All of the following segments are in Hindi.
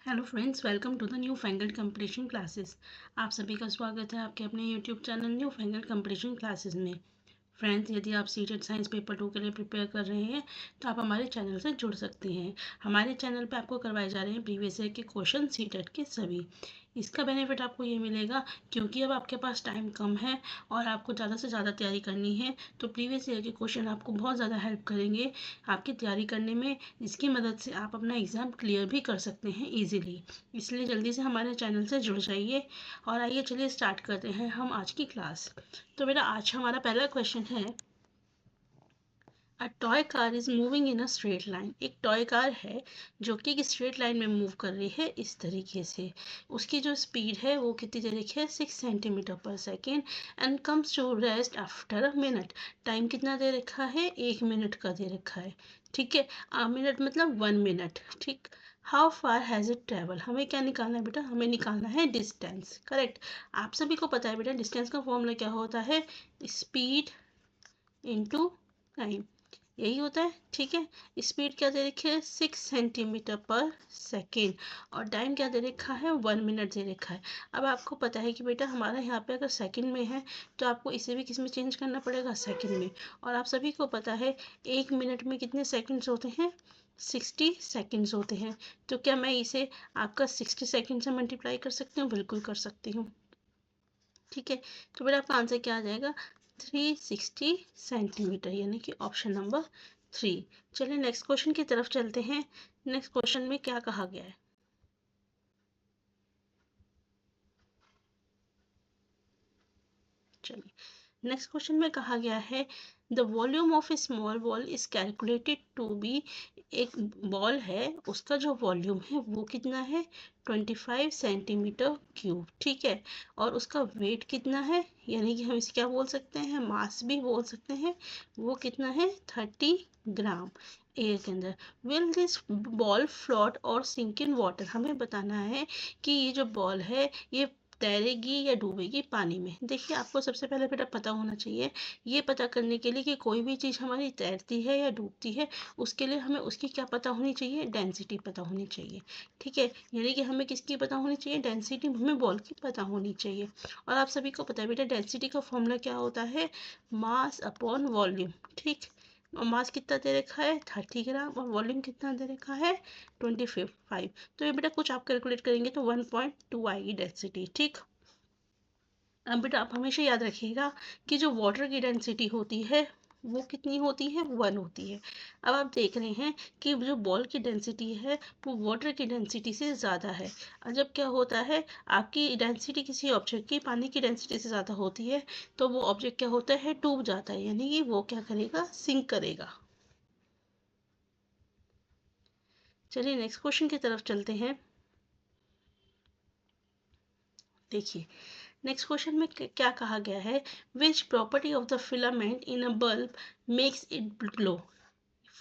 Hello friends, welcome to the New Fangled Competition Classes. आप सभी का स्वागत है आपके अपने YouTube channel New Fangled Competition Classes में। फ्रेंड्स, यदि आप सीटेट साइंस पेपर 2 के लिए प्रिपेयर कर रहे हैं तो आप हमारे चैनल से जुड़ सकते हैं। हमारे चैनल पे आपको करवाए जा रहे हैं प्रीवियस ईयर के क्वेश्चन सीटेट के सभी। इसका बेनिफिट आपको ये मिलेगा क्योंकि अब आपके पास टाइम कम है और आपको ज़्यादा से ज़्यादा तैयारी करनी है, तो प्रीवियस ईयर के क्वेश्चन आपको बहुत ज़्यादा हेल्प करेंगे आपकी तैयारी करने में। इसकी मदद से आप अपना एग्ज़ाम क्लियर भी कर सकते हैं ईजिली। इसलिए जल्दी से हमारे चैनल से जुड़ जाइए और आइए चलिए स्टार्ट करते हैं हम आज की क्लास। तो मेरा आज हमारा पहला क्वेश्चन है, a toy car is moving in a straight line. एक टॉय कार है जो कि एक स्ट्रेट लाइन में मूव कर रही है इस तरीके से। उसकी जो स्पीड है वो कितनी दे रखी है, 6 सेंटीमीटर पर second, and comes to rest after a minute. Time कितना दे रखा है, 1 मिनट का दे रखा है। ठीक है, मिनट मतलब 1 मिनट। ठीक, how far has it travel. हमें क्या निकालना है बेटा, हमें निकालना है डिस्टेंस। करेक्ट, आप सभी को पता है बेटा डिस्टेंस का फॉर्मूला क्या होता है, स्पीड इंटू टाइम, यही होता है। ठीक है, स्पीड क्या दे रखी है, 6 सेंटीमीटर पर सेकेंड, और टाइम क्या दे रखा है, 1 मिनट दे रखा है। अब आपको पता है कि बेटा हमारा यहाँ पे अगर सेकंड में है तो आपको इसे भी किस में चेंज करना पड़ेगा, सेकंड में। और आप सभी को पता है 1 मिनट में कितने सेकंड्स होते हैं, 60 सेकंड्स होते हैं। तो क्या मैं इसे आपका 60 सेकंड से मल्टीप्लाई कर सकती हूँ, बिल्कुल कर सकती हूँ। ठीक है, तो बेटा आपका आंसर क्या आ जाएगा, 360 सेंटीमीटर, यानी कि ऑप्शन नंबर 3। चलिए नेक्स्ट क्वेश्चन की तरफ चलते हैं। नेक्स्ट क्वेश्चन में क्या कहा गया है, चलिए नेक्स्ट क्वेश्चन में कहा गया है, the volume of a small ball is calculated to be. एक बॉल है, उसका जो वॉल्यूम है वो कितना है, 25 सेंटीमीटर क्यूब। ठीक है, और उसका वेट कितना है, यानी कि हम इसे क्या बोल सकते हैं, मास भी बोल सकते हैं। वो कितना है, 30 ग्राम एयर के अंदर। विल दिस बॉल फ्लोट और सिंक इन वाटर। हमें बताना है कि ये जो बॉल है ये तैरेगी या डूबेगी पानी में। देखिए, आपको सबसे पहले बेटा पता होना चाहिए, ये पता करने के लिए कि कोई भी चीज़ हमारी तैरती है या डूबती है, उसके लिए हमें उसकी क्या पता होनी चाहिए, डेंसिटी पता होनी चाहिए। ठीक है, यानी कि हमें किसकी पता होनी चाहिए, डेंसिटी, हमें बॉल की पता होनी चाहिए। और आप सभी को पता है बेटा डेंसिटी का फॉर्मूला क्या होता है, मास अपॉन वॉल्यूम। ठीक, और मास कितना दे रखा है, 30 ग्राम, और वॉल्यूम कितना दे रखा है, 25। तो ये बेटा कुछ आप कैलकुलेट करेंगे तो 1.2 आएगी डेंसिटी। ठीक, अब बेटा आप हमेशा याद रखिएगा कि जो वाटर की डेंसिटी होती है वो कितनी होती है, 1 होती है। अब आप देख रहे हैं कि जो बॉल की डेंसिटी है वो वाटर की डेंसिटी से ज़्यादा है। और जब क्या होता है, आपकी डेंसिटी किसी ऑब्जेक्ट की पानी की डेंसिटी से ज़्यादा होती है तो वो ऑब्जेक्ट क्या होता है, डूब जाता है, यानी कि वो क्या करेगा, सिंक करेगा। चलिए नेक्स्ट क्वेश्चन की तरफ चलते हैं। देखिए नेक्स्ट क्वेश्चन में क्या कहा गया है, which property of the filament in a bulb makes it glow.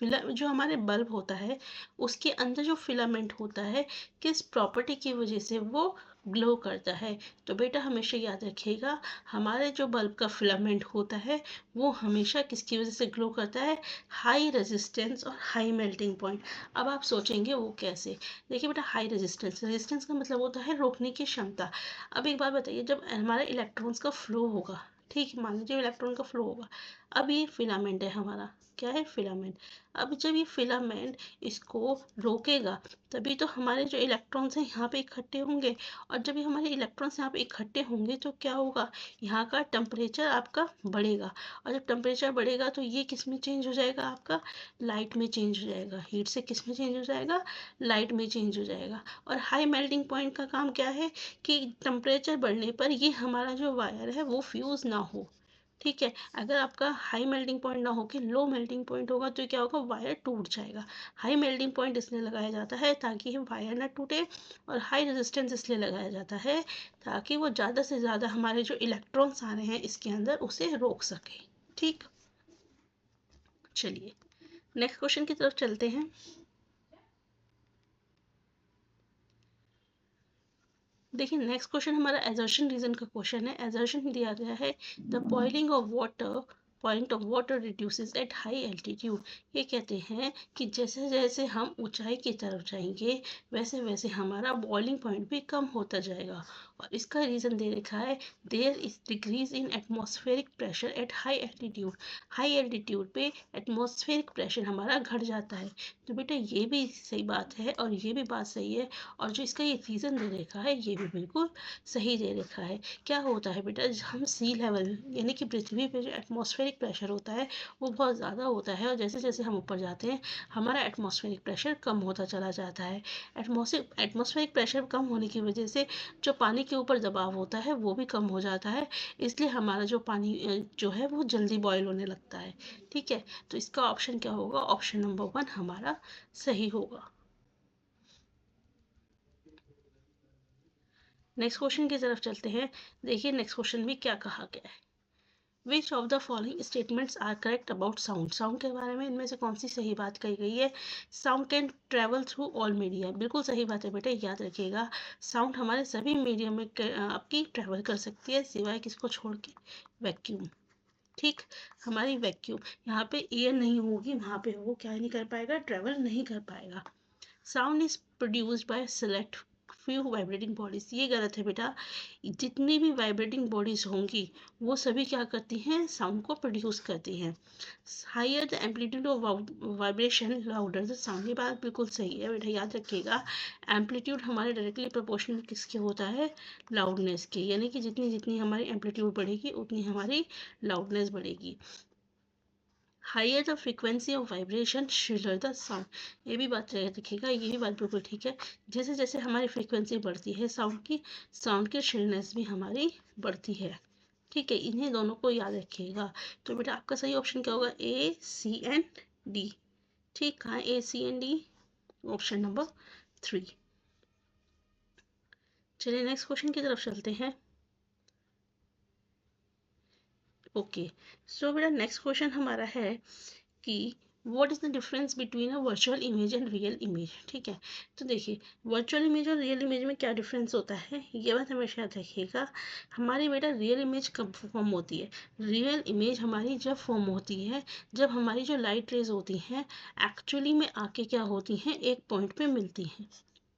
जो हमारे बल्ब होता है उसके अंदर जो फिलामेंट होता है, किस प्रॉपर्टी की वजह से वो ग्लो करता है। तो बेटा हमेशा याद रखिएगा, हमारे जो बल्ब का फिलामेंट होता है वो हमेशा किसकी वजह से ग्लो करता है, हाई रेजिस्टेंस और हाई मेल्टिंग पॉइंट। अब आप सोचेंगे वो कैसे। देखिए बेटा, हाई रेजिस्टेंस, रेजिस्टेंस का मतलब होता है रोकने की क्षमता। अब एक बात बताइए, जब हमारे इलेक्ट्रॉन्स का फ्लो होगा, ठीक, मान लीजिए इलेक्ट्रॉन का फ्लो होगा, अब ये फिलामेंट है हमारा, क्या है, फिलामेंट। अब जब ये फिलामेंट इसको रोकेगा तभी तो हमारे जो इलेक्ट्रॉन्स हैं यहाँ पे इकट्ठे होंगे, और जब ये हमारे इलेक्ट्रॉन्स यहाँ पे इकट्ठे होंगे तो क्या होगा, यहाँ का टेम्परेचर आपका बढ़ेगा, और जब टेम्परेचर बढ़ेगा तो ये किस में चेंज हो जाएगा, आपका लाइट में चेंज हो जाएगा। हीट से किस में चेंज हो जाएगा, लाइट में चेंज हो जाएगा। और हाई मेल्टिंग पॉइंट का काम क्या है कि टेम्परेचर बढ़ने पर ये हमारा जो वायर है वो फ्यूज़ ना हो। ठीक है, अगर आपका हाई मेल्टिंग पॉइंट ना होकर लो मेल्टिंग पॉइंट होगा तो क्या होगा, वायर टूट जाएगा। हाई मेल्टिंग पॉइंट इसलिए लगाया जाता है ताकि वायर ना टूटे, और हाई रेजिस्टेंस इसलिए लगाया जाता है ताकि वो ज़्यादा से ज़्यादा हमारे जो इलेक्ट्रॉन्स आ रहे हैं इसके अंदर उसे रोक सके। ठीक, चलिए नेक्स्ट क्वेश्चन की तरफ चलते हैं। देखिए नेक्स्ट क्वेश्चन हमारा एजर्शन रीजन का क्वेश्चन है। एजर्शन दिया गया है, the boiling of water point of water reduces eight high altitude. ये कहते हैं कि जैसे जैसे हम ऊंचाई की तरफ जाएंगे वैसे वैसे हमारा बॉइलिंग पॉइंट भी कम होता जाएगा। और इसका रीज़न दे रखा है, there is decrease in atmospheric pressure at high altitude. High altitude पे एटमॉस्फेरिक प्रेशर हमारा घट जाता है। तो बेटा ये भी सही बात है और ये भी बात सही है, और जो इसका ये रीज़न दे रखा है ये भी बिल्कुल सही दे रखा है। क्या होता है बेटा, हम सी लेवल यानी कि पृथ्वी पे जो एटमॉस्फेरिक प्रेशर होता है वो बहुत ज़्यादा होता है, और जैसे जैसे हम ऊपर जाते हैं हमारा एटमॉस्फेरिक प्रेशर कम होता चला जाता है। एटमॉस्फेरिक प्रेशर कम होने की वजह से जो पानी के ऊपर दबाव होता है वो भी कम हो जाता है, इसलिए हमारा जो पानी जो है वो जल्दी बॉयल होने लगता है। ठीक है, तो इसका ऑप्शन क्या होगा, ऑप्शन नंबर 1 हमारा सही होगा। नेक्स्ट क्वेश्चन की तरफ चलते हैं। देखिए नेक्स्ट क्वेश्चन में क्या कहा गया है। Which of the following statements are correct about sound. Sound के बारे में इनमें से कौन सी सही बात कही गई है। Sound can travel through all media. बिल्कुल सही बात है बेटा, याद रखिएगा साउंड हमारे सभी मीडियम में आपकी ट्रेवल कर सकती है, सिवाय किसको छोड़ के, वैक्यूम। ठीक, हमारी वैक्यूम, यहाँ पे एयर नहीं होगी वहाँ पे वो क्या नहीं कर पाएगा, ट्रेवल नहीं कर पाएगा। Sound is produced by select few vibrating bodies. ये गलत है बेटा, जितनी भी वाइब्रेटिंग बॉडीज होंगी वो सभी क्या करती हैं, साउंड को प्रोड्यूस करती हैं। Higher the amplitude of vibration louder the sound. ये बात बिल्कुल सही है बेटा, याद रखिएगा एम्पलीट्यूड हमारे डायरेक्टली प्रोपोर्शनल किसके होता है, लाउडनेस के, यानी कि जितनी जितनी हमारी एम्पलीट्यूड बढ़ेगी उतनी हमारी लाउडनेस बढ़ेगी। Higher the frequency of vibration shriller the sound. ये भी बात रखिएगा, ये भी बात बिल्कुल ठीक है, जैसे जैसे हमारी फ्रीक्वेंसी बढ़ती है साउंड की श्रिलनेस भी हमारी बढ़ती है। ठीक है, इन्हें दोनों को याद रखिएगा। तो बेटा आपका सही ऑप्शन क्या होगा, ए सी एंड डी। ठीक, कहाँ ए सी एंड डी, ऑप्शन नंबर 3। चलिए नेक्स्ट क्वेश्चन की तरफ चलते हैं। ओके, सो बेटा नेक्स्ट क्वेश्चन हमारा है कि what is the difference between a virtual image and real image. ठीक है, तो देखिए वर्चुअल इमेज और रियल इमेज में क्या डिफरेंस होता है, ये बात हमेशा याद रखिएगा। हमारी बेटा रियल इमेज कब फॉर्म होती है, रियल इमेज हमारी जब फॉर्म होती है जब हमारी जो लाइट रेज होती हैं एक्चुअली में आके क्या होती हैं, एक पॉइंट पे मिलती हैं।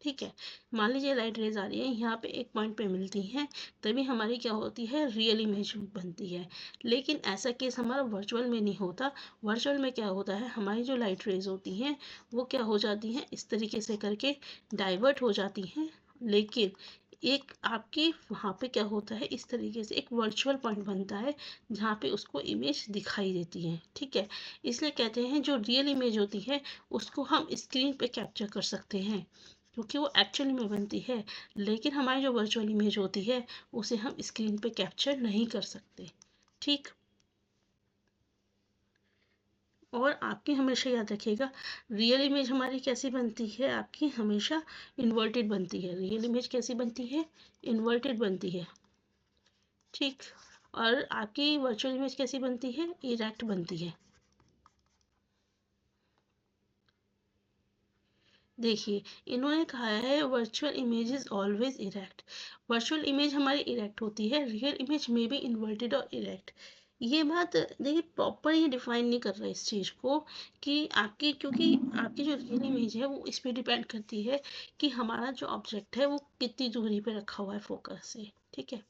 ठीक है, मान लीजिए लाइट रेज आ रही है यहाँ पे एक पॉइंट पे मिलती हैं, तभी हमारी क्या होती है, रियल इमेज बनती है। लेकिन ऐसा केस हमारा वर्चुअल में नहीं होता। वर्चुअल में क्या होता है, हमारी जो लाइट रेज होती हैं वो क्या हो जाती हैं, इस तरीके से करके डाइवर्ट हो जाती हैं, लेकिन एक आपकी वहाँ पे क्या होता है, इस तरीके से एक वर्चुअल पॉइंट बनता है जहाँ पे उसको इमेज दिखाई देती है। ठीक है, इसलिए कहते हैं जो रियल इमेज होती है उसको हम स्क्रीन पे कैप्चर कर सकते हैं क्योंकि वो एक्चुअली में बनती है, लेकिन हमारी जो वर्चुअल इमेज होती है उसे हम स्क्रीन पे कैप्चर नहीं कर सकते। ठीक, और आपकी हमेशा याद रखिएगा रियल इमेज हमारी कैसी बनती है, आपकी हमेशा इन्वर्टेड बनती है। रियल इमेज कैसी बनती है, इन्वर्टेड बनती है। ठीक, और आपकी वर्चुअल इमेज कैसी बनती है, इरेक्ट बनती है। देखिए इन्होंने कहा है virtual image is always erect. Virtual image हमारी इरेक्ट होती है, रियल इमेज में भी इन्वर्टेड और इरेक्ट। ये बात देखिए प्रॉपर ये डिफाइन नहीं कर रहा है इस चीज़ को कि आपकी, क्योंकि आपकी जो रियल इमेज है वो इस पर डिपेंड करती है कि हमारा जो ऑब्जेक्ट है वो कितनी दूरी पे रखा हुआ है फोकस से। ठीक है,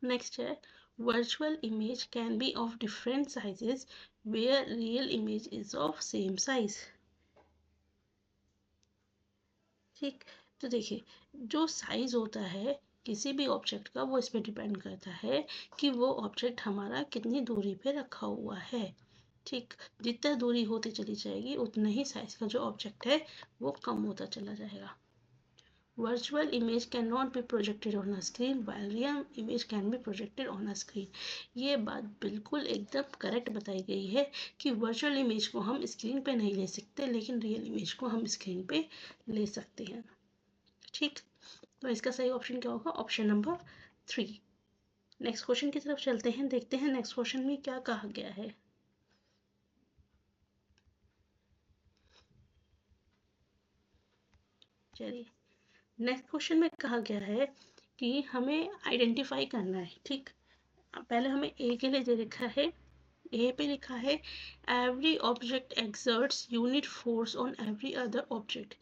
नेक्स्ट है virtual image can be of different sizes where real image is of same size. ठीक, तो देखिए जो साइज होता है किसी भी ऑब्जेक्ट का वो इस पर डिपेंड करता है कि वो ऑब्जेक्ट हमारा कितनी दूरी पे रखा हुआ है। ठीक, जितना दूरी होती चली जाएगी उतना ही साइज का जो ऑब्जेक्ट है वो कम होता चला जाएगा। Virtual image can not be projected on a screen while real image can be projected on a screen. ये बात बिल्कुल एकदम करेक्ट बताई गई है कि वर्चुअल इमेज को हम स्क्रीन पे नहीं ले सकते, लेकिन रियल इमेज को हम स्क्रीन पे ले सकते हैं। ठीक, तो इसका सही ऑप्शन क्या होगा, ऑप्शन नंबर 3। नेक्स्ट क्वेश्चन की तरफ चलते हैं, देखते हैं नेक्स्ट क्वेश्चन में क्या कहा गया है। चलिए नेक्स्ट क्वेश्चन में कहा गया है कि हमें आइडेंटिफाई करना है। ठीक, पहले हमें ए के लिए दे रखा है, ए पे लिखा है every object exerts unit force on every other object.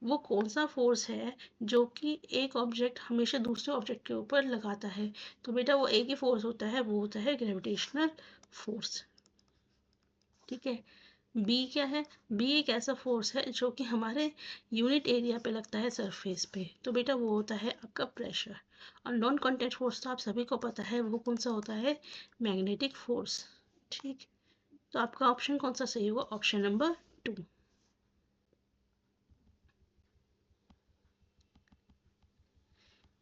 वो कौन सा फोर्स है जो कि एक ऑब्जेक्ट हमेशा दूसरे ऑब्जेक्ट के ऊपर लगाता है? तो बेटा वो एक ही फोर्स होता है, वो होता है ग्रेविटेशनल फोर्स। ठीक है। बी क्या है? बी एक ऐसा फोर्स है जो कि हमारे यूनिट एरिया पे लगता है, सरफेस पे। तो बेटा वो होता है आपका प्रेशर। और नॉन कॉन्टैक्ट फोर्स तो आप सभी को पता है, वो कौन सा होता है? Magnetic force. ठीक। तो आपका ऑप्शन कौन सा सही होगा? Option number 2।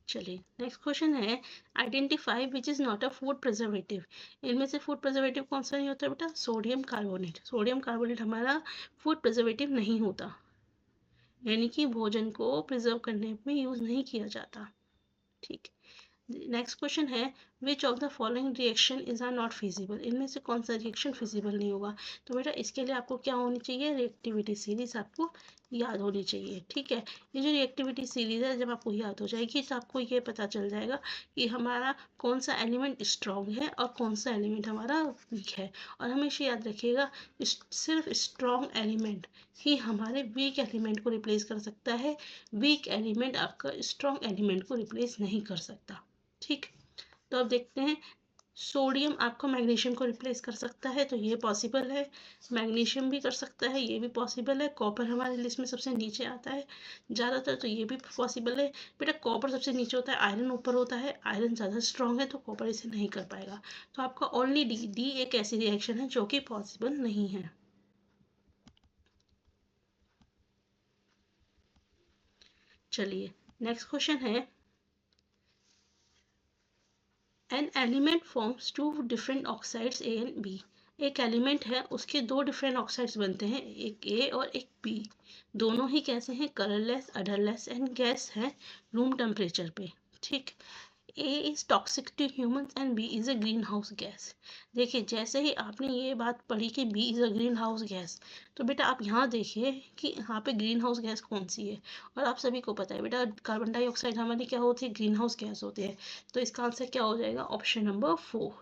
चलिए नेक्स्ट क्वेश्चन है, identify which is not a food preservative. इनमें से फूड प्रिजर्वेटिव कौन सा नहीं होता बेटा? Sodium carbonate. सोडियम कार्बोनेट हमारा फूड प्रिजर्वेटिव नहीं होता, यानी कि भोजन को प्रिजर्व करने में यूज नहीं किया जाता। ठीक। नेक्स्ट क्वेश्चन है, which of the following reaction is are not feasible. इनमें से कौन सा रिएक्शन फिजिबल नहीं होगा? तो बेटा इसके लिए आपको क्या होनी चाहिए? रिएक्टिविटी सीरीज आपको याद होनी चाहिए। ठीक है। ये जो रिएक्टिविटी सीरीज है, जब आपको याद हो जाएगी तो आपको ये पता चल जाएगा कि हमारा कौन सा एलिमेंट स्ट्रॉन्ग है और कौन सा एलिमेंट हमारा वीक है। और हमेशा याद रखिएगा, सिर्फ स्ट्रॉन्ग एलिमेंट ही हमारे वीक एलिमेंट को रिप्लेस कर सकता है। वीक एलिमेंट आपका स्ट्रॉन्ग एलिमेंट को रिप्लेस नहीं कर सकता। ठीक। तो अब देखते हैं, सोडियम आपको मैग्नीशियम को रिप्लेस कर सकता है, तो ये पॉसिबल है। मैग्नीशियम भी कर सकता है, ये भी पॉसिबल है। कॉपर हमारे लिस्ट में सबसे नीचे आता है ज़्यादातर, तो ये भी पॉसिबल है। बेटा कॉपर सबसे नीचे होता है, आयरन ऊपर होता है। आयरन ज़्यादा स्ट्रॉन्ग है तो कॉपर इसे नहीं कर पाएगा। तो आपका ओनली डी, डी एक ऐसी रिएक्शन है जो कि पॉसिबल नहीं है। चलिए नेक्स्ट क्वेश्चन है, an element forms two different oxides A and B. एक एलिमेंट है, उसके दो डिफरेंट ऑक्साइड्स बनते हैं, एक ए और एक बी। दोनों ही कैसे हैं? कलरलेस, अडरलेस एंड गैस है रूम टेम्परेचर पे। ठीक। A is toxic to humans and B is a green house gas. देखिए जैसे ही आपने ये बात पढ़ी कि B is a green house gas, तो बेटा आप यहाँ देखिए कि यहाँ पे ग्रीन हाउस गैस कौन सी है। और आप सभी को पता है बेटा, कार्बन डाइऑक्साइड हमारी क्या होती है? ग्रीन हाउस गैस होती है। तो इसका आंसर क्या हो जाएगा? Option number 4।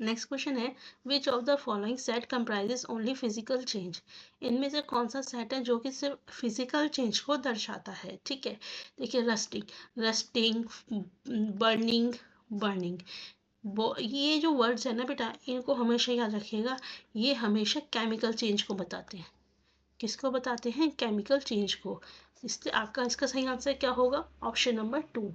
नेक्स्ट क्वेश्चन है, which of the following set comprises only physical change. इनमें से कौन सा सेट है जो कि सिर्फ फिजिकल चेंज को दर्शाता है? ठीक है। देखिए रस्टिंग, रस्टिंग, बर्निंग, बर्निंग। ये जो वर्ड्स है ना बेटा, इनको हमेशा याद रखिएगा, ये हमेशा केमिकल चेंज को बताते हैं। किसको बताते हैं? केमिकल चेंज को। इससे आपका इसका सही आंसर क्या होगा? Option number 2।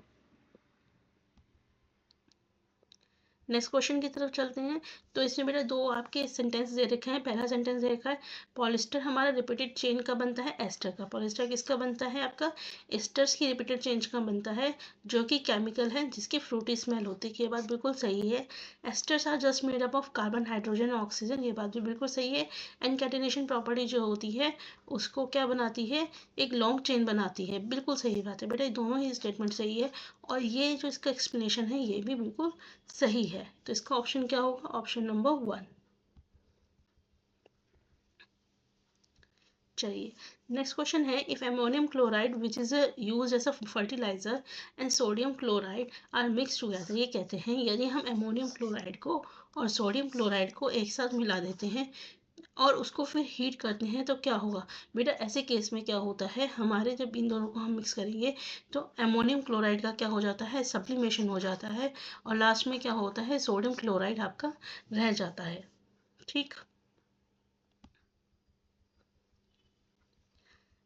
नेक्स्ट क्वेश्चन की तरफ चलते हैं। तो इसमें बेटा दो आपके सेंटेंस दे रखे हैं। पहला सेंटेंस दे रखा है, पॉलिस्टर हमारा रिपीटेड चेन का बनता है एस्टर का। पॉलिस्टर किसका बनता है? आपका एस्टर्स की रिपीटेड चेंज का बनता है, जो कि केमिकल है, जिसकी फ्रूटी स्मेल होती है। ये बात बिल्कुल सही है। Esters are just made up of carbon, hydrogen और ऑक्सीजन। ये बात भी बिल्कुल सही है। एनकैटिनेशन प्रॉपर्टी जो होती है उसको क्या बनाती है? एक लॉन्ग चेन बनाती है। बिल्कुल सही बात है बेटा, दोनों ही स्टेटमेंट सही है। और ये जो इसका एक्सप्लेनेशन है ये भी बिल्कुल सही है। तो इसका ऑप्शन क्या होगा? Option number 1। चलिए नेक्स्ट क्वेश्चन है, if ammonium chloride which is use as a fertiliser and sodium chloride are mix together. ये कहते हैं यदि हम अमोनियम क्लोराइड को और सोडियम क्लोराइड को एक साथ मिला देते हैं और उसको फिर हीट करते हैं तो क्या होगा? बेटा ऐसे केस में क्या होता है, हमारे जब इन दोनों को हम मिक्स करेंगे तो अमोनियम क्लोराइड का क्या हो जाता है? सब्लिमेशन हो जाता है। और लास्ट में क्या होता है? सोडियम क्लोराइड आपका रह जाता है। ठीक।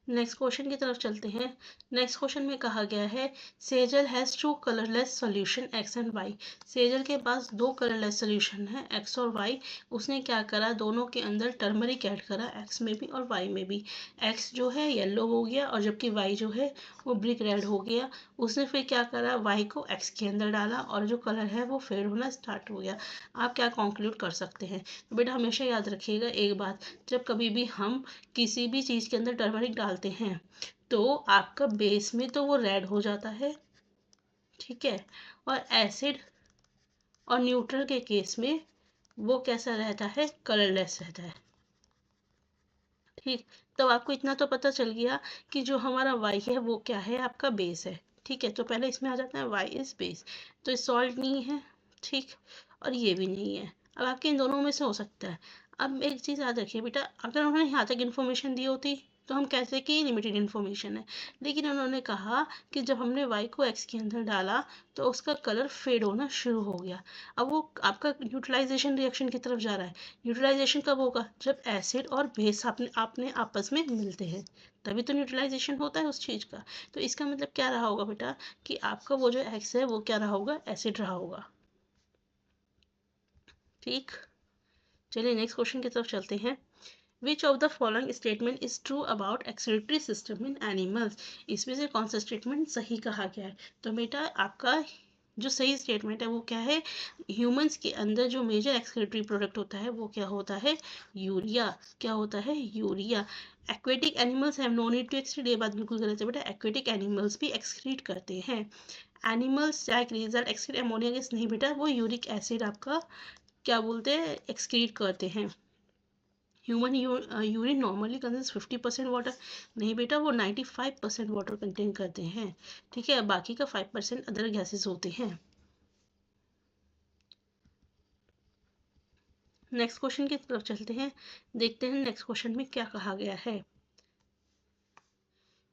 नेक्स्ट क्वेश्चन की तरफ चलते हैं। नेक्स्ट क्वेश्चन में कहा गया है, Sejal has two colourless solution X and Y. Sejal के पास दो कलरलेस सॉल्यूशन है, एक्स और वाई। उसने क्या करा? दोनों के अंदर टर्मरिक ऐड करा, एक्स में भी और वाई में भी। एक्स जो है येलो हो गया और जबकि वाई जो है वो ब्रिक रेड हो गया। उसने फिर क्या करा? वाई को एक्स के अंदर डाला और जो कलर है वो फेड होना स्टार्ट हो गया। आप क्या कंक्लूड कर सकते हैं? तो बेटा हमेशा याद रखिएगा एक बात, जब कभी भी हम किसी भी चीज़ के अंदर टर्मरिक डालते हैं तो आपका बेस में तो वो रेड हो जाता है, ठीक है, और एसिड और न्यूट्रल के केस में वो कैसा रहता है? कलरलेस रहता है। ठीक, तो आपको इतना तो पता चल गया कि जो हमारा y है वो क्या है, आपका बेस है। ठीक है, तो पहले इसमें आ जाता है y इज बेस, तो सॉल्ट नहीं है। ठीक, और ये भी नहीं है। अब आपके इन दोनों में से हो सकता है। अब एक चीज़ याद रखिए बेटा, अगर उन्होंने यहाँ तक इन्फॉर्मेशन दी होती तो हम कहते कि लिमिटेड इन्फॉर्मेशन है, लेकिन उन्होंने कहा कि जब हमने y को x के अंदर डाला तो उसका कलर फेड होना शुरू हो गया। अब वो आपका न्यूट्रलाइजेशन रिएक्शन की तरफ जा रहा है। न्यूट्रलाइजेशन कब होगा, जब एसिड और बेस आपने आपस में मिलते हैं, तभी तो न्यूट्रलाइजेशन होता है उस चीज़ का। तो इसका मतलब क्या रहा होगा बेटा, कि आपका वो जो एक्स है वो क्या रहा होगा, एसिड रहा होगा। ठीक, चलिए नेक्स्ट क्वेश्चन की तरफ चलते हैं। विच of the following statement is true about excretory system in animals. इसमें से कौन सा स्टेटमेंट सही कहा गया है। तो बेटा आपका जो सही स्टेटमेंट है वो क्या है, ह्यूमंस के अंदर जो मेजर एक्सक्रीटरी प्रोडक्ट होता है वो क्या होता है, यूरिया। क्या होता है, urea. Aquatic animals have no need to excrete, ये बात बिल्कुल गलत है बेटा, एक्वेटिक एनिमल्स भी एक्सक्रीट करते हैं। Animals like result excrete ammonia gas, नहीं बेटा, वो यूरिक एसिड आपका क्या बोलते हैं, एक्सक्रीट करते हैं। Human urine normally contains 50% water, नहीं बेटा, वो 95% वाटर कंटेन करते हैं। ठीक है, बाकी का 5% अदर गैसेस होते हैं। नेक्स्ट क्वेश्चन की तरफ चलते हैं, देखते हैं नेक्स्ट क्वेश्चन में क्या कहा गया है।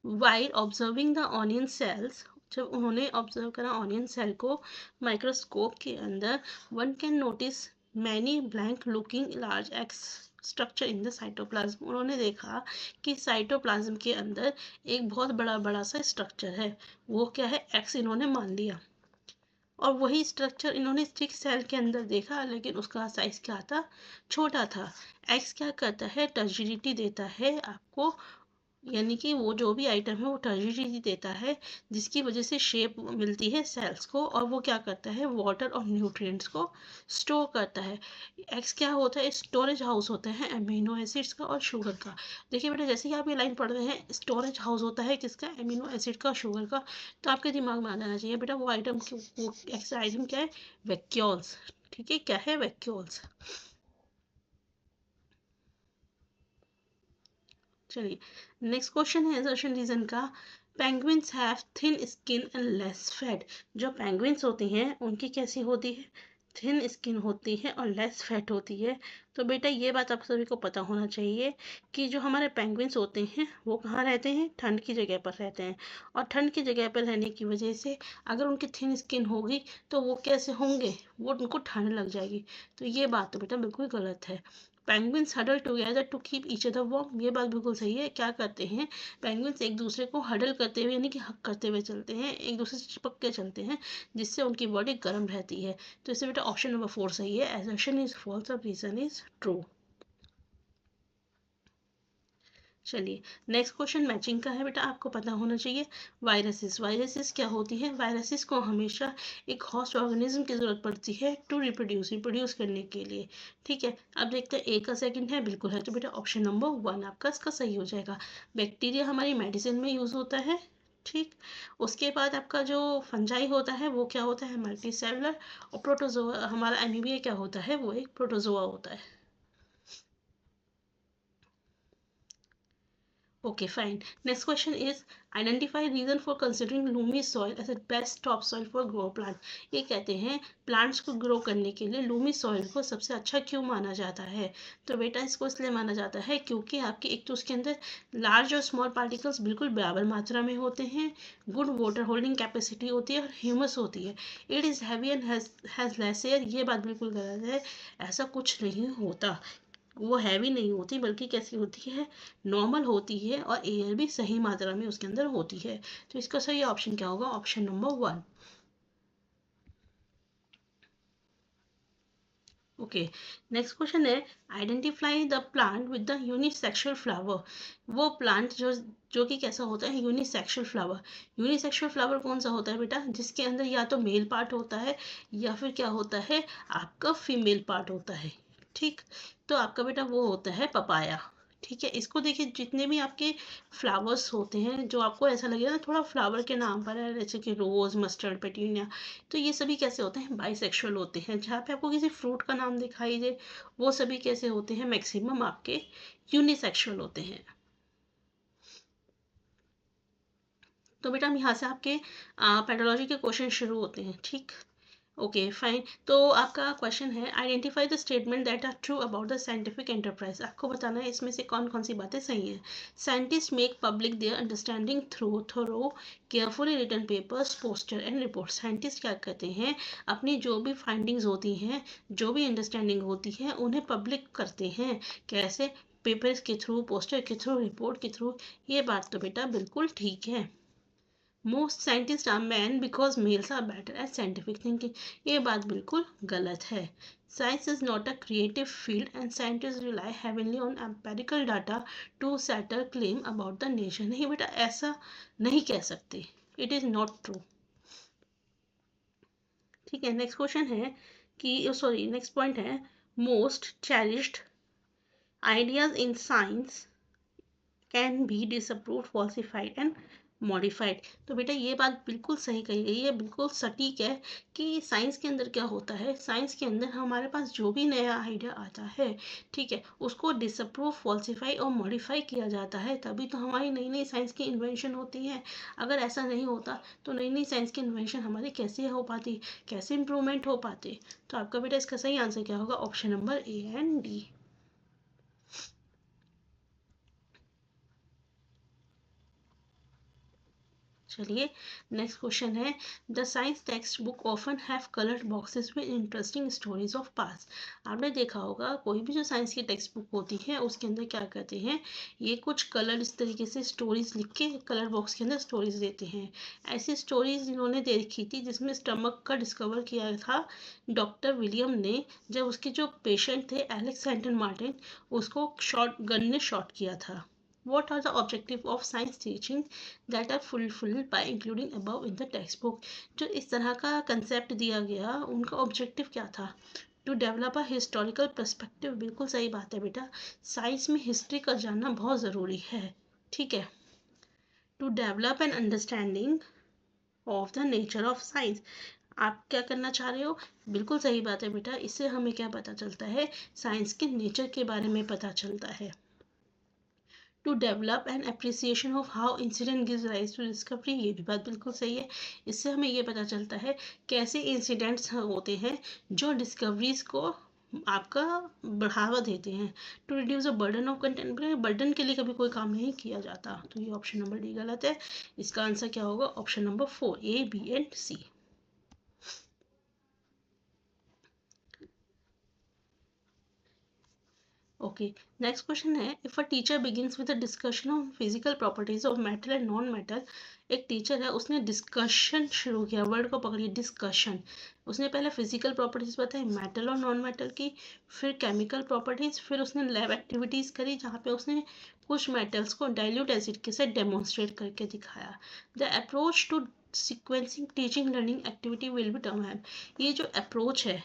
While observing the onion cells, जब उन्होंने ऑब्जर्व करा ऑनियन सेल को माइक्रोस्कोप के अंदर, one can notice many blank looking large x structure in the cytoplasm. उन्होंने देखा कि साइटोप्लाज्म के अंदर एक बहुत बड़ा बड़ा सा स्ट्रक्चर है, वो क्या है, एक्स इन्होंने मान लिया। और वही स्ट्रक्चर इन्होंने स्टिक सेल के अंदर देखा, लेकिन उसका साइज क्या था, छोटा था। एक्स क्या करता है, टर्जिडिटी देता है आपको, यानी कि वो जो भी आइटम है वो टर्जिडिटी देता है, जिसकी वजह से शेप मिलती है सेल्स को, और वो क्या करता है, वाटर और न्यूट्रिएंट्स को स्टोर करता है। एक्स क्या होता है, स्टोरेज हाउस होता है अमीनो एसिड्स का और शुगर का। देखिए बेटा, जैसे कि आप ये लाइन पढ़ रहे हैं, स्टोरेज हाउस होता है किसका, अमीनो एसिड का, शुगर का, तो आपके दिमाग में आ जाना चाहिए बेटा वो आइटम, वो एक्स आइटम क्या है, वैक्यूल्स। ठीक है, क्या है, वैक्यूल्स। चलिए नेक्स्ट क्वेश्चन है असर्शन रीजन का। Penguins have thin skin and less fat. जो पेंगुइन्स होती हैं उनकी कैसी होती है, थिन स्किन होती है और लेस फैट होती है। तो बेटा ये बात आप सभी को पता होना चाहिए कि जो हमारे पेंगुइन्स होते हैं वो कहाँ रहते हैं, ठंड की जगह पर रहते हैं, और ठंड की जगह पर रहने की वजह से अगर उनकी थिन स्किन होगी तो वो कैसे होंगे, वो उनको ठंड लग जाएगी। तो ये बात तो बेटा बिल्कुल गलत है। Penguins huddle together to keep each other warm, ये बात बिल्कुल सही है। क्या करते हैं पेंगुइन्स, एक दूसरे को हडल करते हुए यानी कि हक करते हुए चलते हैं, एक दूसरे से चिपक के चलते हैं, जिससे उनकी बॉडी गर्म रहती है। तो इससे बेटा ऑप्शन नंबर 4 सही है, असर्शन इज फॉल्स और रीजन इज ट्रू। चलिए नेक्स्ट क्वेश्चन मैचिंग का है बेटा, आपको पता होना चाहिए। वायरसेस, वायरसेस क्या होती है, वायरसेस को हमेशा एक होस्ट ऑर्गेनिज्म की जरूरत पड़ती है टू रिप्रोड्यूस, रिप्रोड्यूस करने के लिए। ठीक है, अब देखते हैं ए का सेकंड है, बिल्कुल है, तो बेटा ऑप्शन नंबर 1 आपका इसका सही हो जाएगा। बैक्टीरिया हमारी मेडिसिन में यूज होता है। ठीक, उसके बाद आपका जो फंजाई होता है वो क्या होता है, मल्टी सेलुलर। और प्रोटोजोआ, हमारा एमीबिया क्या होता है, वो एक प्रोटोजोआ होता है। Okay, fine. Next question is identify reason for considering loamy soil as a best topsoil for grow plant. ये कहते हैं प्लांट्स को ग्रो करने के लिए लूमी सॉइल को सबसे अच्छा क्यों माना जाता है। तो बेटा इसको इसलिए माना जाता है क्योंकि आपके एक तो उसके अंदर लार्ज और स्मॉल पार्टिकल्स बिल्कुल बराबर मात्रा में होते हैं, गुड वाटर होल्डिंग कैपेसिटी होती है और ह्यूमस होती है। It is heavy and has less air, ये बात बिल्कुल गलत है, ऐसा कुछ नहीं होता। वो हैवी नहीं होती, बल्कि कैसी होती है, नॉर्मल होती है, और एयर भी सही मात्रा में उसके अंदर होती है। तो इसका सही ऑप्शन क्या होगा, option number 1। Okay, next question है identify the plant with the unisexual flower. वो प्लांट जो कि कैसा होता है, यूनिसेक्सुअल फ्लावर। यूनिसेक्सुअल फ्लावर कौन सा होता है बेटा, जिसके अंदर या तो मेल पार्ट होता है या फिर क्या होता है, आपका फीमेल पार्ट होता है। ठीक, तो आपका बेटा वो होता है पपाया। ठीक है, इसको देखिए, जितने भी आपके फ्लावर्स होते हैं जो आपको ऐसा लगेगा ना थोड़ा फ्लावर के नाम पर है, जैसे कि रोज, मस्टर्ड, पेटूनिया, तो ये सभी कैसे होते हैं, बाइसेक्सुअल होते हैं। जहाँ पे आपको किसी फ्रूट का नाम दिखाई दे, वो सभी कैसे होते हैं, मैक्सिमम आपके यूनिसेक्सुअल होते हैं। तो बेटा हम यहाँ से आपके पेडोलॉजी के क्वेश्चन शुरू होते हैं। ठीक, ओके फाइन। तो आपका क्वेश्चन है, identify the statement that are true about the scientific enterprise. आपको बताना है इसमें से कौन कौन सी बातें सही हैं। Scientist make public their understanding through thorough carefully written papers, poster and report. Scientist क्या करते हैं, अपनी जो भी फाइंडिंग्स होती हैं, जो भी अंडरस्टैंडिंग होती है, उन्हें पब्लिक करते हैं। कैसे, पेपर्स के थ्रू, पोस्टर के थ्रू, रिपोर्ट के थ्रू। ये बात तो बेटा बिल्कुल ठीक है। Most scientist are man because males are better at scientific thinking. ये बात बिल्कुल गलत है। Science is not a creative field and scientist rely heavily on empirical data to settle claim about the nature. नहीं बेटा, ऐसा नहीं कह सकते, इट इज नॉट ट्रू। ठीक है, नेक्स्ट क्वेश्चन है कि, सॉरी नेक्स्ट पॉइंट है, most cherished ideas in science can be disapproved, falsified and modified. तो बेटा ये बात बिल्कुल सही कही गई है, बिल्कुल सटीक है कि साइंस के अंदर क्या होता है, साइंस के अंदर हमारे पास जो भी नया आइडिया आता है, ठीक है, उसको डिसअप्रूव, फॉल्सिफाई और मॉडिफाई किया जाता है, तभी तो हमारी नई नई साइंस की इन्वेंशन होती है। अगर ऐसा नहीं होता तो नई नई साइंस की इन्वेंशन हमारी कैसे हो पाती, कैसे इंप्रूवमेंट हो पाते। तो आपका बेटा इसका सही आंसर क्या होगा, option number A and D. चलिए, नेक्स्ट क्वेश्चन है, the science text book often have coloured boxes with interesting stories of past. आपने देखा होगा कोई भी जो साइंस की टेक्स्ट बुक होती है उसके अंदर क्या करते हैं, ये कुछ कलर इस तरीके से स्टोरीज लिख के कलर बॉक्स के अंदर स्टोरीज देते हैं। ऐसी स्टोरीज इन्होंने देखी थी जिसमें स्टमक का डिस्कवर किया था डॉक्टर विलियम ने, जब उसके जो पेशेंट थे एलेक्स हैंटन मार्टिन, उसको शॉट गन ने शॉट किया था। What are the objective of science teaching that are fulfilled by including above in the textbook। जो इस तरह का कंसेप्ट दिया गया, उनका ऑब्जेक्टिव क्या था, to develop a historical perspective. बिल्कुल सही बात है बेटा, साइंस में हिस्ट्री का जानना बहुत ज़रूरी है। ठीक है, to develop an understanding of the nature of science. आप क्या करना चाह रहे हो, बिल्कुल सही बात है बेटा, इससे हमें क्या पता चलता है, साइंस के नेचर के बारे में पता चलता है। To develop an appreciation of how incident gives rise to discovery. ये भी बात बिल्कुल सही है, इससे हमें ये पता चलता है कैसे इंसिडेंट्स होते हैं जो डिस्कवरीज को आपका बढ़ावा देते हैं। To reduce the burden of content, burden के लिए कभी कोई काम नहीं किया जाता। तो ये ऑप्शन नंबर डी गलत है, इसका आंसर क्या होगा, option number 4, A, B and C. Okay, next question है, if a teacher begins with a discussion on physical properties of metal and non metal. एक टीचर है, उसने डिस्कशन शुरू किया, वर्ड को पकड़िए, डिस्कशन। उसने पहले फिजिकल प्रॉपर्टीज बताई मेटल और नॉन मेटल की, फिर केमिकल प्रॉपर्टीज, फिर उसने लैब एक्टिविटीज करी जहाँ पे उसने कुछ मेटल्स को डाइल्यूट एसिड के साथ डेमोन्स्ट्रेट करके दिखाया। The approach to sequencing teaching learning activity will be term है। ये जो अप्रोच है,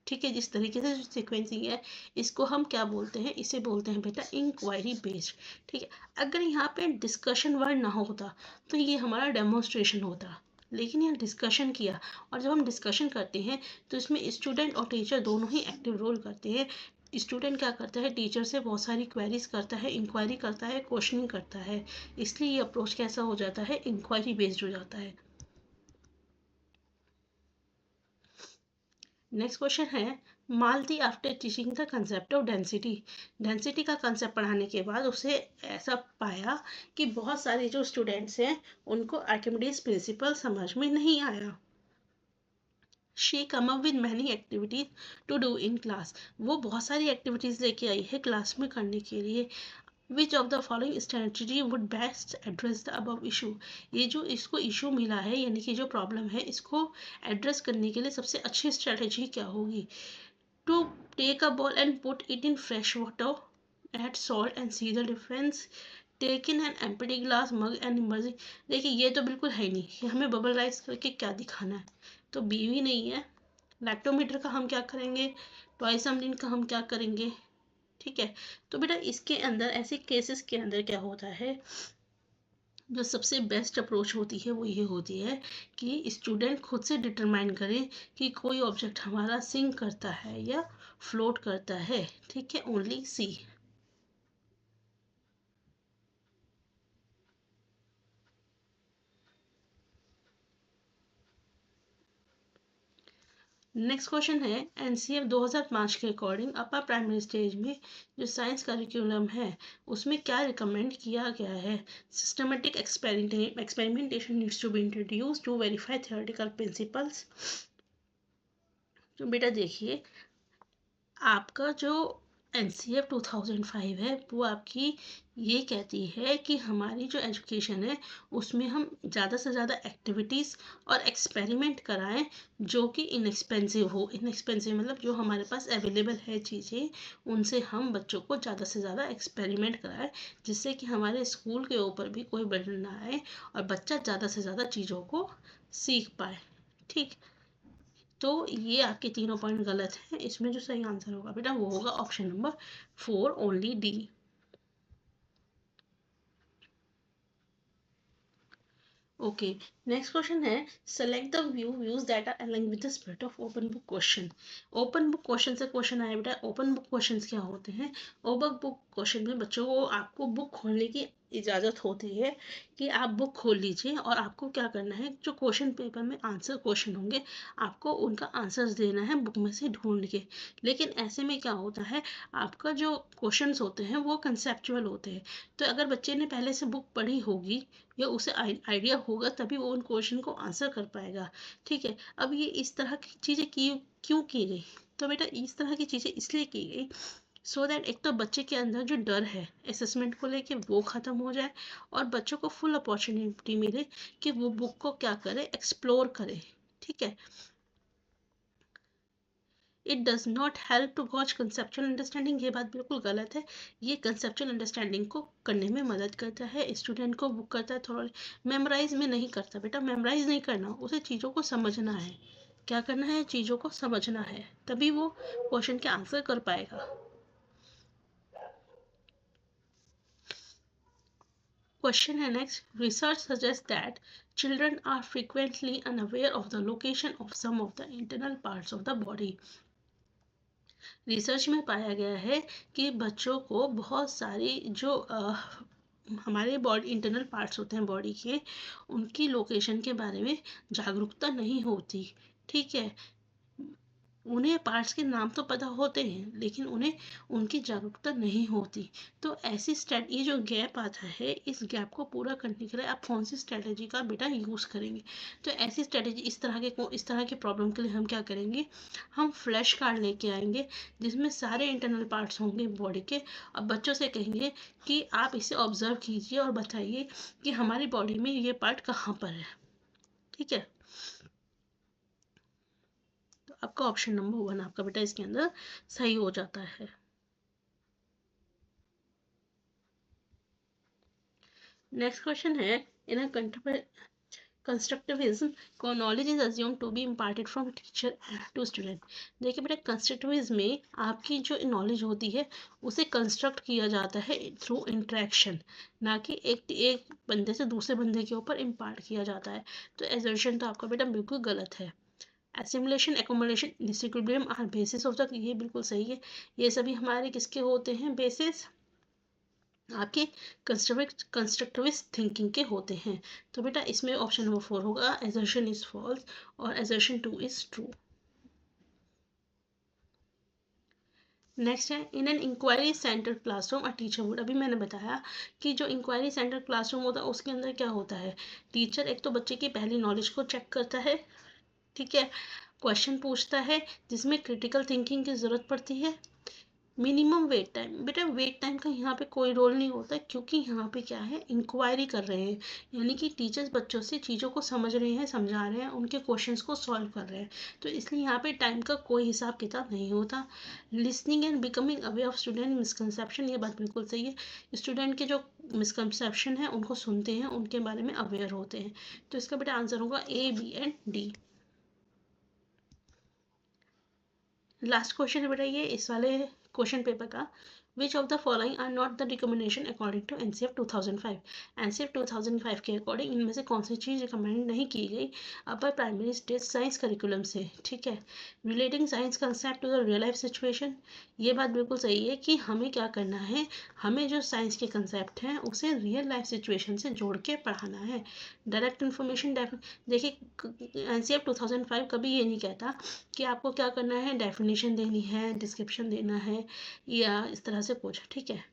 ठीक है, जिस तरीके से सीक्वेंसिंग है, इसको हम क्या बोलते हैं, इसे बोलते हैं बेटा इंक्वायरी बेस्ड। ठीक है, अगर यहाँ पे डिस्कशन वर्ड ना होता तो ये हमारा डेमोन्स्ट्रेशन होता, लेकिन यहाँ डिस्कशन किया, और जब हम डिस्कशन करते हैं तो इसमें स्टूडेंट और टीचर दोनों ही एक्टिव रोल करते हैं। स्टूडेंट क्या करता है, टीचर से बहुत सारी क्वेरीज करता है, इंक्वायरी करता है, क्वेश्चनिंग करता है, इसलिए ये अप्रोच कैसा हो जाता है, इंक्वायरी बेस्ड हो जाता है। नेक्स्ट क्वेश्चन है, Malti after teaching the concept of density. Density का कंसेप्ट पढ़ाने के बाद उसे ऐसा पाया कि बहुत सारे जो स्टूडेंट्स हैं उनको आर्किमिडीज प्रिंसिपल समझ में नहीं आया। She come up with many activities to do in class. वो बहुत सारी एक्टिविटीज लेके आई है क्लास में करने के लिए। विच of the following strategy would best address the above issue. ये जो इसको इशू मिला है, यानी कि जो प्रॉब्लम है, इसको एड्रेस करने के लिए सबसे अच्छी स्ट्रेटजी क्या होगी। To take a ball and put it in fresh water, add salt and see the difference, take in an empty glass mug and emerging. देखिए ये तो बिल्कुल है नहीं कि हमें बबल राइज करके क्या दिखाना है, तो बी भी नहीं है। लैक्टोमीटर का हम क्या करेंगे, ट्वाइस अमलिन का हम क्या करेंगे, ठीक है। तो बेटा इसके अंदर ऐसे केसेस के अंदर क्या होता है, जो सबसे बेस्ट अप्रोच होती है वो ये होती है कि स्टूडेंट खुद से डिटरमाइन करे कि कोई ऑब्जेक्ट हमारा सिंक करता है या फ्लोट करता है। ठीक है, ओनली सी। नेक्स्ट क्वेश्चन है, एनसीएफ 2005 के अकॉर्डिंग अपर प्राइमरी स्टेज में जो साइंस करिकुलम है उसमें क्या रिकमेंड किया गया है। Systematic experimentation needs to be introduce to verify theoretical principles. तो बेटा देखिए, आपका जो एनसीएफ 2005 है वो आपकी ये कहती है कि हमारी जो एजुकेशन है उसमें हम ज़्यादा से ज़्यादा एक्टिविटीज़ और एक्सपेरिमेंट कराएं जो कि इनएक्सपेंसिव हो। इनएक्सपेंसिव मतलब जो हमारे पास अवेलेबल है चीज़ें, उनसे हम बच्चों को ज़्यादा से ज़्यादा एक्सपेरिमेंट कराएं, जिससे कि हमारे स्कूल के ऊपर भी कोई बर्डन ना आए और बच्चा ज़्यादा से ज़्यादा चीज़ों को सीख पाए। ठीक, तो ये आपके तीनों पॉइंट गलत हैं। इसमें जो सही आंसर होगा बेटा वो होगा option number 4, only D. Okay, next question है, select the views that are aligned with the spirit of open book question. Open book question से क्वेश्चन आया बेटा। ओपन बुक क्वेश्चंस क्या होते हैं? ओपन बुक क्वेश्चन में बच्चों को आपको बुक खोलने की इजाज़त होती है कि आप बुक खोल लीजिए और आपको क्या करना है, जो क्वेश्चन पेपर में आंसर क्वेश्चन होंगे आपको उनका आंसर्स देना है बुक में से ढूंढ के। लेकिन ऐसे में क्या होता है, आपका जो क्वेश्चंस होते हैं वो कंसेप्चुअल होते हैं। तो अगर बच्चे ने पहले से बुक पढ़ी होगी या उसे आइडिया होगा तभी वो उन क्वेश्चन को आंसर कर पाएगा। ठीक है, अब ये इस तरह की चीज़ें क्यों की गई? तो बेटा इस तरह की चीज़ें इसलिए की गई सो दैट एक तो बच्चे के अंदर जो डर है असेसमेंट को लेके वो ख़त्म हो जाए और बच्चों को फुल अपॉर्चुनिटी मिले कि वो बुक को क्या करे, एक्सप्लोर करे। ठीक है, it does not help to gauge conceptual understanding, ये बात बिल्कुल गलत है। ये कंसेप्चुअल अंडरस्टैंडिंग को करने में मदद करता है, स्टूडेंट को बुक करता है, थोड़ा मेमोराइज में नहीं करता बेटा। मेमोराइज नहीं करना, उसे चीज़ों को समझना है। क्या करना है, चीज़ों को समझना है, तभी वो क्वेश्चन के आंसर कर पाएगा। Question है next. Research suggests that children are frequently unaware of the location of some of the internal parts of the body. Research में पाया गया है कि बच्चों को बहुत सारी जो हमारे बॉडी इंटरनल पार्ट्स होते हैं बॉडी के, उनकी लोकेशन के बारे में जागरूकता नहीं होती। ठीक है, उन्हें पार्ट्स के नाम तो पता होते हैं लेकिन उन्हें उनकी जागरूकता नहीं होती। तो ऐसी ये जो गैप आता है, इस गैप को पूरा करने के लिए आप कौन सी स्ट्रेटेजी का बेटा यूज़ करेंगे? तो ऐसी स्ट्रेटेजी इस तरह के प्रॉब्लम के लिए हम क्या करेंगे, हम फ्लैश कार्ड लेके आएंगे जिसमें सारे इंटरनल पार्ट्स होंगे बॉडी के। अब बच्चों से कहेंगे कि आप इसे ऑब्जर्व कीजिए और बताइए कि हमारी बॉडी में ये पार्ट कहाँ पर है। ठीक है, तो आपका ऑप्शन नंबर 1 आपका बेटा इसके अंदर सही हो जाता है। नेक्स्ट क्वेश्चन है, इन अ कंस्ट्रक्टिविज्म को knowledge is assume to be imparted from teacher to student. देखिए बेटा, कंस्ट्रक्टिविज्म में आपकी जो नॉलेज होती है उसे कंस्ट्रक्ट किया जाता है थ्रू इंटरेक्शन, ना कि एक बंदे से दूसरे बंदे के ऊपर इम्पार्ट किया जाता है। तो एजर्शन तो आपका बेटा बिल्कुल गलत है। Assimilation, accommodation, disequilibrium are basis of the, ये बिल्कुल सही है। ये सभी हमारे किसके होते हैं, बेसिस आपके कंस्ट्रक्टिविस्ट थिंकिंग के होते हैं। तो बेटा इसमें ऑप्शन नंबर 4 होगा, एजर्शन इज फॉल्स और एजर्शन 2 इज ट्रू। नेक्स्ट है, in an inquiry centre classroom a teacher would. अभी मैंने बताया कि जो इंक्वायरी सेंटर क्लासरूम होता है उसके अंदर क्या होता है, टीचर एक तो बच्चे की पहली नॉलेज को चेक करता है। ठीक है, क्वेश्चन पूछता है जिसमें क्रिटिकल थिंकिंग की ज़रूरत पड़ती है। मिनिमम वेट टाइम, बेटा वेट टाइम का यहाँ पे कोई रोल नहीं होता क्योंकि यहाँ पे क्या है, इंक्वायरी कर रहे हैं, यानी कि टीचर्स बच्चों से चीज़ों को समझ रहे हैं, समझा रहे हैं, उनके क्वेश्चंस को सॉल्व कर रहे हैं। तो इसलिए यहाँ पे टाइम का कोई हिसाब किताब नहीं होता। Listening and becoming aware of student misconception, ये बात बिल्कुल सही है। स्टूडेंट के जो मिसकंसेप्शन है उनको सुनते हैं, उनके बारे में अवेयर होते हैं। तो इसका बेटा आंसर होगा A, B and D। Last question है बेटा ये इस वाले क्वेश्चन पेपर का। Which of the following are not the recommendation according to NCF 2005। NCF 2005 के अकॉर्डिंग इनमें से कौन सी चीज़ रिकमेंड नहीं की गई upper primary stage science curriculum से। ठीक है, relating science concept to the real life situation, ये बात बिल्कुल सही है कि हमें क्या करना है, हमें जो साइंस के कंसेप्ट हैं उसे रियल लाइफ सिचुएशन से जोड़ के पढ़ाना है। डायरेक्ट इन्फॉर्मेशन, देखिए एनसीएफ 2005 कभी ये नहीं कहता कि आपको क्या करना है, डेफिनेशन देनी है, डिस्क्रिप्शन देना है या इस तरह से कुछ। ठीक है,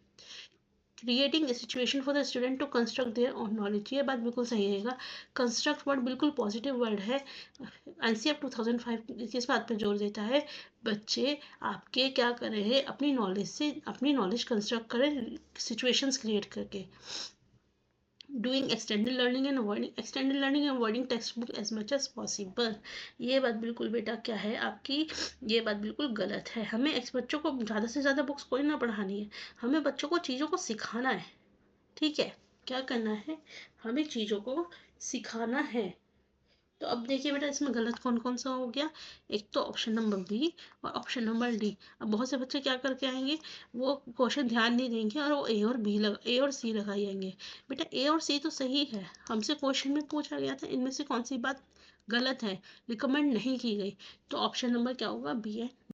creating situation for the student to construct their own knowledge, ये बात बिल्कुल सही रहेगा। कंस्ट्रक्ट वर्ड बिल्कुल पॉजिटिव वर्ड है। एनसीएफ 2005 किस बात पे जोर देता है, बच्चे आपके क्या कर रहे हैं, अपनी नॉलेज से अपनी नॉलेज कंस्ट्रक्ट करें सिचुएशंस क्रिएट करके। Doing extended learning and avoiding text book as much as possible, ये बात बिल्कुल बेटा क्या है आपकी, ये बात बिल्कुल गलत है। हमें बच्चों को ज़्यादा से ज़्यादा बुक्स कोई ना पढ़ानी है, हमें बच्चों को चीज़ों को सिखाना है। ठीक है, क्या करना है, हमें चीज़ों को सिखाना है। तो अब देखिए बेटा इसमें गलत कौन कौन सा हो गया, एक तो ऑप्शन नंबर बी और ऑप्शन नंबर डी। अब बहुत से बच्चे क्या करके आएंगे, वो क्वेश्चन ध्यान नहीं देंगे और वो ए और सी लगाई आएंगे। बेटा ए और सी तो सही है, हमसे क्वेश्चन में पूछा गया था इनमें से कौन सी बात गलत है, रिकमेंड नहीं की गई, तो ऑप्शन नंबर क्या होगा, बी है।